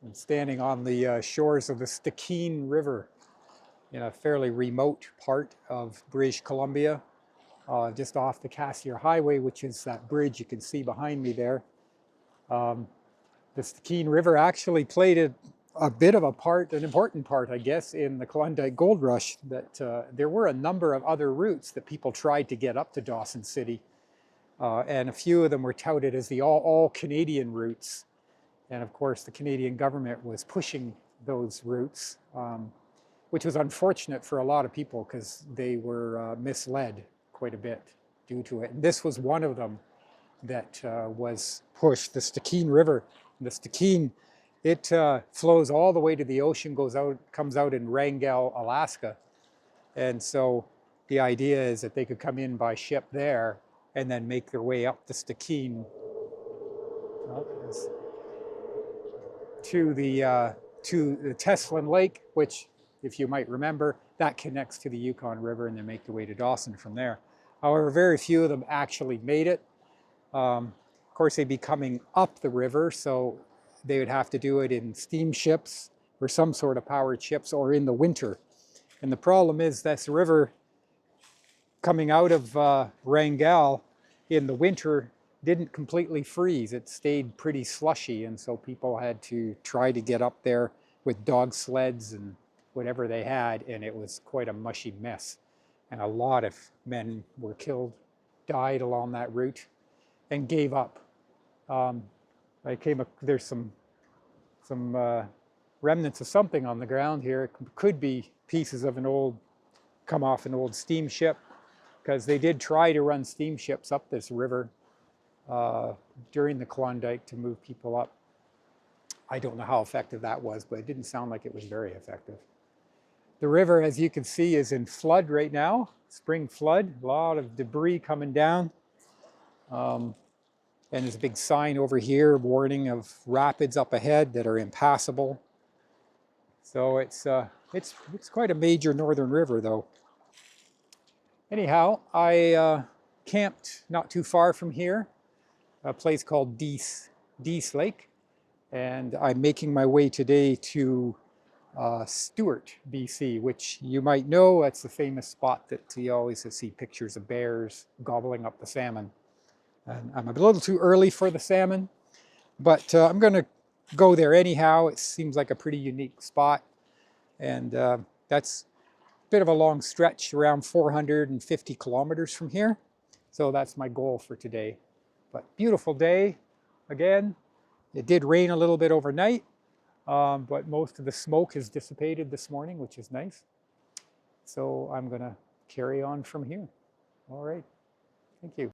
I'm standing on the shores of the Stikine River in a fairly remote part of British Columbia, just off the Cassier Highway, which is that bridge you can see behind me there. Um, the Stikine River actually played a bit of a part, an important part, I guess, in the Klondike Gold Rush. That there were a number of other routes that people tried to get up to Dawson City, and a few of them were touted as the all Canadian routes. And of course, the Canadian government was pushing those routes, which was unfortunate for a lot of people because they were misled quite a bit due to it. And this was one of them that was pushed, the Stikine River. The Stikine, it flows all the way to the ocean, comes out in Wrangell, Alaska. And so the idea is that they could come in by ship there and then make their way up the Stikine to the Teslin Lake, which, if you might remember, that connects to the Yukon River, and they make their way to Dawson from there. However, very few of them actually made it. Of course, they'd be coming up the river, so they would have to do it in steamships or some sort of powered ships, or in the winter. And the problem is this river coming out of Wrangell in the winter didn't completely freeze. It stayed pretty slushy, and so people had to try to get up there with dog sleds and whatever they had, and it was quite a mushy mess. And a lot of men were killed, died along that route, and gave up. There's some remnants of something on the ground here. It could be pieces of come off an old steamship, because they did try to run steamships up this river during the Klondike to move people up. I don't know how effective that was, but it didn't sound like it was very effective. The river, as you can see, is in flood right now, spring flood, a lot of debris coming down. And there's a big sign over here warning of rapids up ahead that are impassable. So it's quite a major northern river, though. Anyhow, I camped not too far from here, a place called Dease Lake, and I'm making my way today to Stewart, BC, which you might know. That's the famous spot that you always see pictures of bears gobbling up the salmon. And I'm a little too early for the salmon, but I'm going to go there anyhow. It seems like a pretty unique spot, and that's a bit of a long stretch, around 450 kilometers from here. So that's my goal for today. But beautiful day again. It did rain a little bit overnight, but most of the smoke has dissipated this morning, which is nice. So I'm going to carry on from here. All right. Thank you.